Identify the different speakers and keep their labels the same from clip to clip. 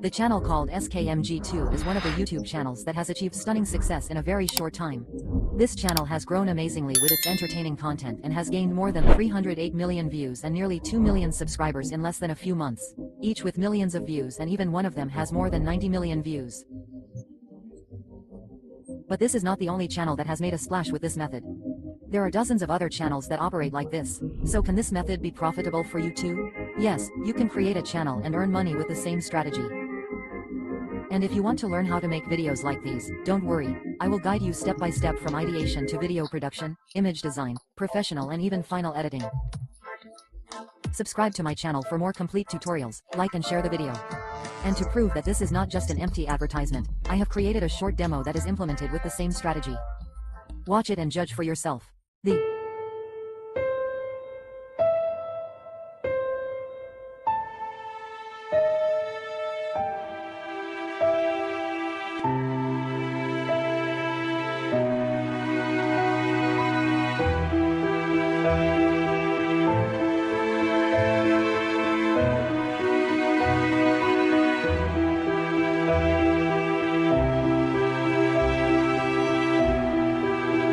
Speaker 1: The channel called SKMG2 is one of the YouTube channels that has achieved stunning success in a very short time. This channel has grown amazingly with its entertaining content and has gained more than 308 million views and nearly 2 million subscribers in less than a few months, each with millions of views, and even one of them has more than 90 million views. But this is not the only channel that has made a splash with this method. There are dozens of other channels that operate like this. So can this method be profitable for you too? Yes, you can create a channel and earn money with the same strategy. And if you want to learn how to make videos like these, don't worry, I will guide you step by step from ideation to video production, image design, professional and even final editing. Subscribe to my channel for more complete tutorials, like and share the video. And to prove that this is not just an empty advertisement, I have created a short demo that is implemented with the same strategy. Watch it and judge for yourself.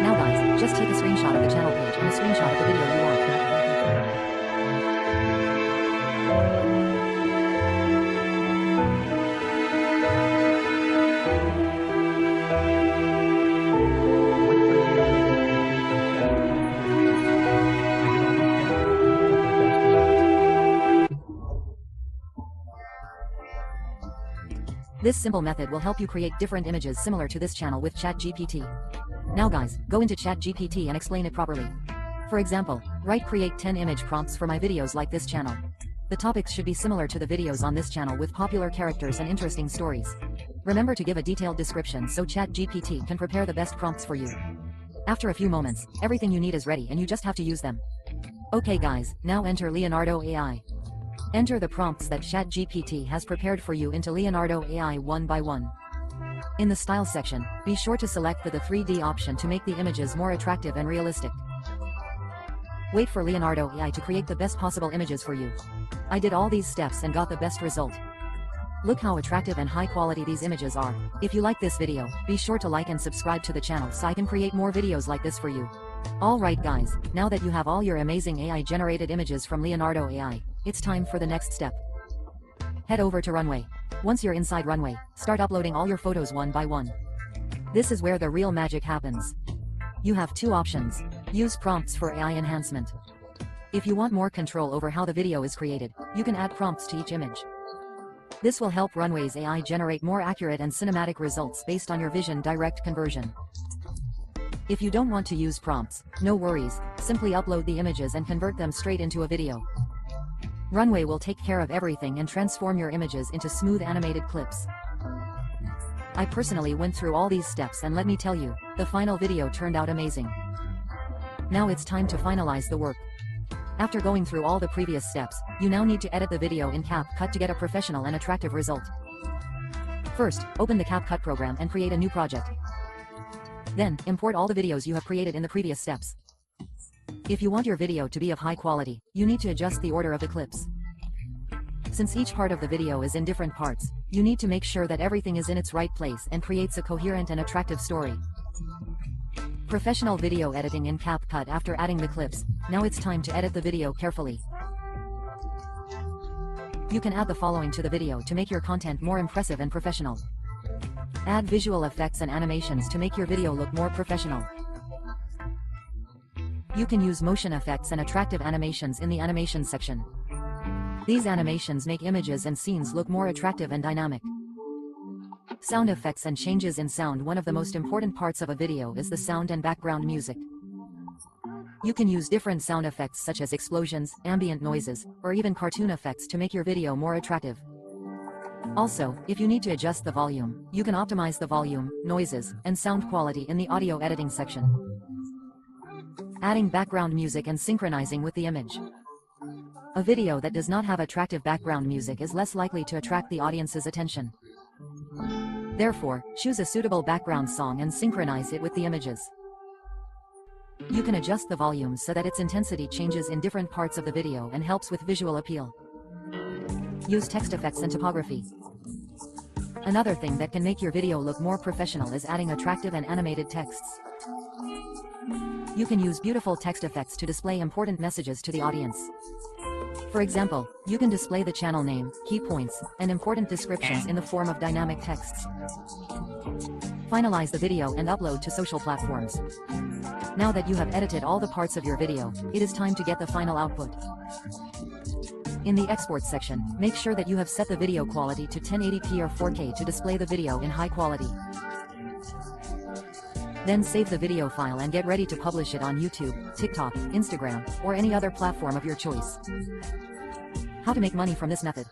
Speaker 1: Now guys, just take a screenshot of the channel page and a screenshot of the video you want. This simple method will help you create different images similar to this channel with ChatGPT. Now guys, go into ChatGPT and explain it properly. For example, create 10 image prompts for my videos like this channel. The topics should be similar to the videos on this channel with popular characters and interesting stories. Remember to give a detailed description so ChatGPT can prepare the best prompts for you. After a few moments, everything you need is ready and you just have to use them. Okay guys, now enter Leonardo AI. Enter the prompts that ChatGPT has prepared for you into Leonardo AI one by one. In the Style section, be sure to select the 3D option to make the images more attractive and realistic. Wait for Leonardo AI to create the best possible images for you. I did all these steps and got the best result. Look how attractive and high quality these images are. If you like this video, be sure to like and subscribe to the channel so I can create more videos like this for you. Alright guys, now that you have all your amazing AI generated images from Leonardo AI, it's time for the next step. Head over to Runway. Once you're inside Runway, start uploading all your photos one by one. This is where the real magic happens. You have two options. Use prompts for AI enhancement. If you want more control over how the video is created, you can add prompts to each image. This will help Runway's AI generate more accurate and cinematic results based on your vision direct conversion. If you don't want to use prompts, no worries, simply upload the images and convert them straight into a video. Runway will take care of everything and transform your images into smooth animated clips. I personally went through all these steps and let me tell you, the final video turned out amazing. Now it's time to finalize the work. After going through all the previous steps, you now need to edit the video in CapCut to get a professional and attractive result. First, open the CapCut program and create a new project. Then, import all the videos you have created in the previous steps. If you want your video to be of high quality, you need to adjust the order of the clips. Since each part of the video is in different parts, you need to make sure that everything is in its right place and creates a coherent and attractive story. Professional video editing in CapCut. After adding the clips, now it's time to edit the video carefully. You can add the following to the video to make your content more impressive and professional. Add visual effects and animations to make your video look more professional. You can use motion effects and attractive animations in the animation section. These animations make images and scenes look more attractive and dynamic. Sound effects and changes in sound. One of the most important parts of a video is the sound and background music. You can use different sound effects such as explosions, ambient noises, or even cartoon effects to make your video more attractive. Also, if you need to adjust the volume, you can optimize the volume, noises, and sound quality in the audio editing section. Adding background music and synchronizing with the image. A video that does not have attractive background music is less likely to attract the audience's attention. Therefore, choose a suitable background song and synchronize it with the images. You can adjust the volume so that its intensity changes in different parts of the video and helps with visual appeal. Use text effects and typography. Another thing that can make your video look more professional is adding attractive and animated texts. You can use beautiful text effects to display important messages to the audience. For example, you can display the channel name, key points, and important descriptions in the form of dynamic texts. Finalize the video and upload to social platforms. Now that you have edited all the parts of your video, it is time to get the final output. In the export section, make sure that you have set the video quality to 1080p or 4K to display the video in high quality. Then save the video file and get ready to publish it on YouTube, TikTok, Instagram, or any other platform of your choice. How to make money from this method?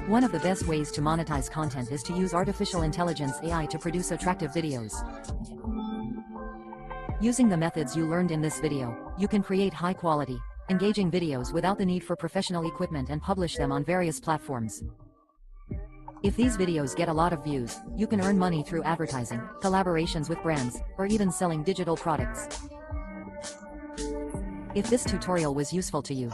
Speaker 1: One of the best ways to monetize content is to use artificial intelligence AI to produce attractive videos. Using the methods you learned in this video, you can create high-quality, engaging videos without the need for professional equipment and publish them on various platforms. If these videos get a lot of views, you can earn money through advertising, collaborations with brands, or even selling digital products. If this tutorial was useful to you,